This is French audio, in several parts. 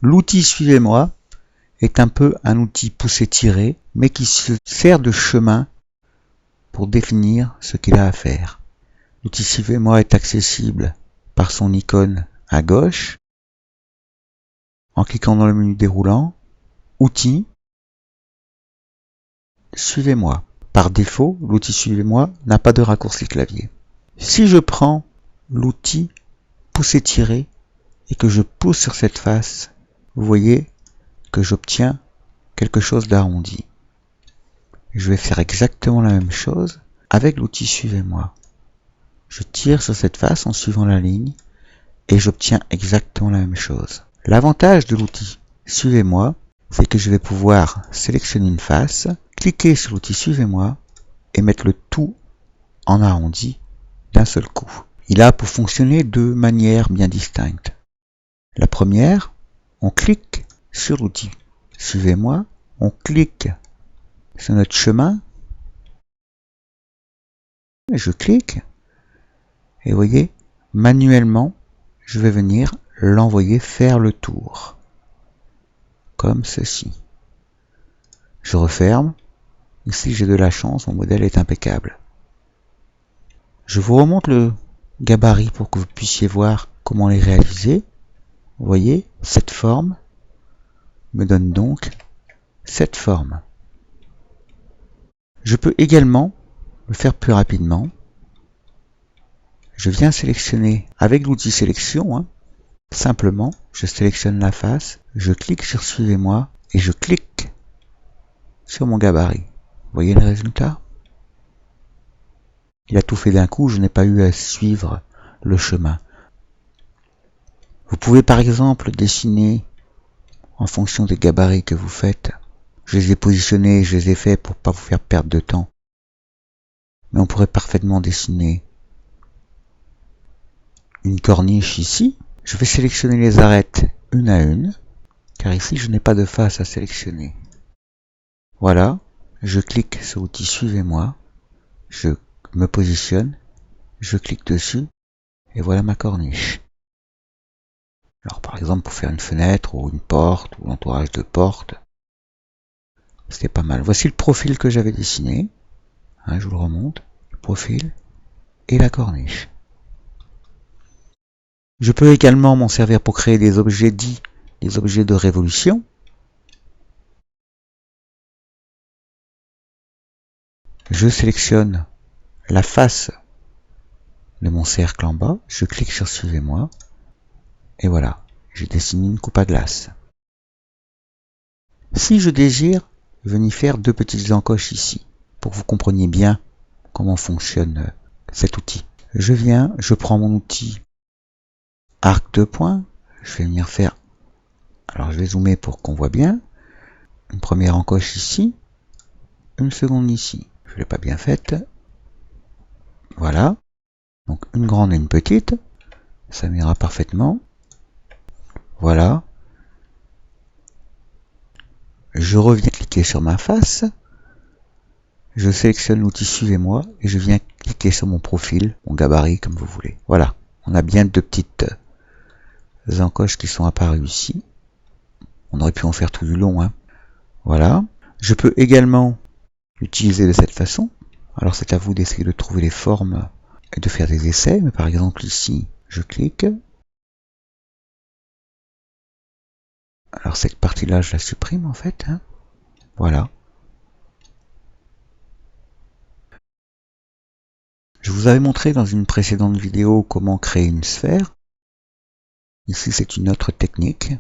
L'outil Suivez-moi est un peu un outil poussé-tiré, mais qui se sert de chemin pour définir ce qu'il a à faire. L'outil Suivez-moi est accessible par son icône à gauche, en cliquant dans le menu déroulant, Outils, Suivez-moi. Par défaut, l'outil Suivez-moi n'a pas de raccourci clavier. Si je prends l'outil Pousser-tirer et que je pousse sur cette face, vous voyez que j'obtiens quelque chose d'arrondi. Je vais faire exactement la même chose avec l'outil Suivez-moi. Je tire sur cette face en suivant la ligne et j'obtiens exactement la même chose. L'avantage de l'outil Suivez-moi, c'est que je vais pouvoir sélectionner une face, cliquer sur l'outil Suivez-moi et mettre le tout en arrondi d'un seul coup. Il a pour fonctionner de manières bien distinctes. La première, on clique sur l'outil Suivez-moi, on clique sur notre chemin, et je clique, et vous voyez, manuellement, je vais venir l'envoyer faire le tour, comme ceci. Je referme, ici j'ai de la chance, mon modèle est impeccable. Je vous remonte le gabarit pour que vous puissiez voir comment les réaliser. Vous voyez, cette forme me donne donc cette forme. Je peux également le faire plus rapidement. Je viens sélectionner avec l'outil sélection, simplement, je sélectionne la face, je clique sur Suivez-moi et je clique sur mon gabarit. Vous voyez le résultat? Il a tout fait d'un coup, je n'ai pas eu à suivre le chemin. Vous pouvez par exemple dessiner en fonction des gabarits que vous faites. Je les ai positionnés, je les ai faits pour pas vous faire perdre de temps. Mais on pourrait parfaitement dessiner une corniche ici. Je vais sélectionner les arêtes une à une, car ici je n'ai pas de face à sélectionner. Voilà, je clique sur l'outil Suivez-moi, je me positionne, je clique dessus, et voilà ma corniche. Alors par exemple pour faire une fenêtre, ou une porte, ou l'entourage de porte, c'était pas mal. Voici le profil que j'avais dessiné, je vous le remonte, le profil, et la corniche. Je peux également m'en servir pour créer des objets dits des objets de révolution. Je sélectionne la face de mon cercle en bas, je clique sur Suivez-moi, et voilà, j'ai dessiné une coupe à glace. Si je désire venir faire deux petites encoches ici, pour que vous compreniez bien comment fonctionne cet outil. Je prends mon outil arc de points, je vais venir faire, alors je vais zoomer pour qu'on voit bien, une première encoche ici, une seconde ici, je ne l'ai pas bien faite, voilà, donc une grande et une petite, ça m'ira parfaitement, voilà, je reviens cliquer sur ma face, je sélectionne l'outil Suivez-moi et je viens cliquer sur mon profil, mon gabarit comme vous voulez, voilà, on a bien deux petites encoches qui sont apparues ici. On aurait pu en faire tout du long. Voilà. Je peux également l'utiliser de cette façon. Alors c'est à vous d'essayer de trouver les formes et de faire des essais. Mais par exemple ici, je clique. Alors cette partie-là, je la supprime en fait. Voilà. Je vous avais montré dans une précédente vidéo comment créer une sphère. Ici, c'est une autre technique.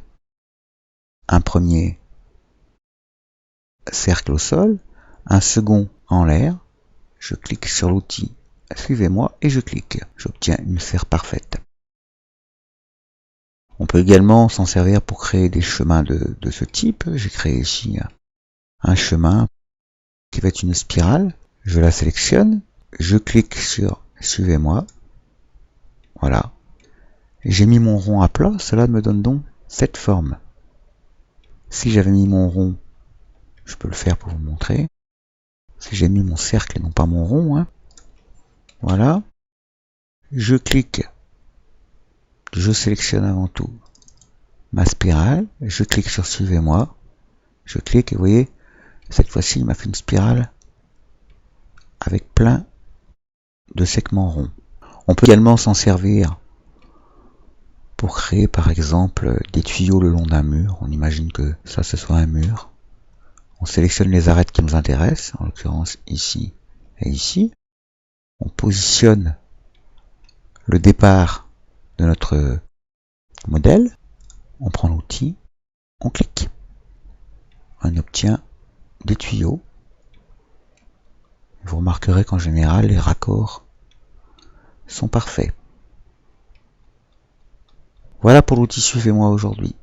Un premier cercle au sol, un second en l'air. Je clique sur l'outil Suivez-moi et je clique. J'obtiens une sphère parfaite. On peut également s'en servir pour créer des chemins de ce type. J'ai créé ici un chemin qui va être une spirale. Je la sélectionne. Je clique sur Suivez-moi. Voilà. J'ai mis mon rond à plat. Cela me donne donc cette forme. Si j'avais mis mon rond, je peux le faire pour vous montrer. Si j'ai mis mon cercle et non pas mon rond, voilà. Je clique. Je sélectionne avant tout ma spirale, je clique sur suivez-moi, je clique et vous voyez, cette fois-ci il m'a fait une spirale avec plein de segments ronds. On peut également s'en servir pour créer par exemple des tuyaux le long d'un mur. On imagine que ça ce soit un mur. On sélectionne les arêtes qui nous intéressent, en l'occurrence ici et ici. On positionne le départ de notre modèle. On prend l'outil, on clique. On obtient des tuyaux. Vous remarquerez qu'en général, les raccords sont parfaits. Voilà pour l'outil Suivez-moi aujourd'hui.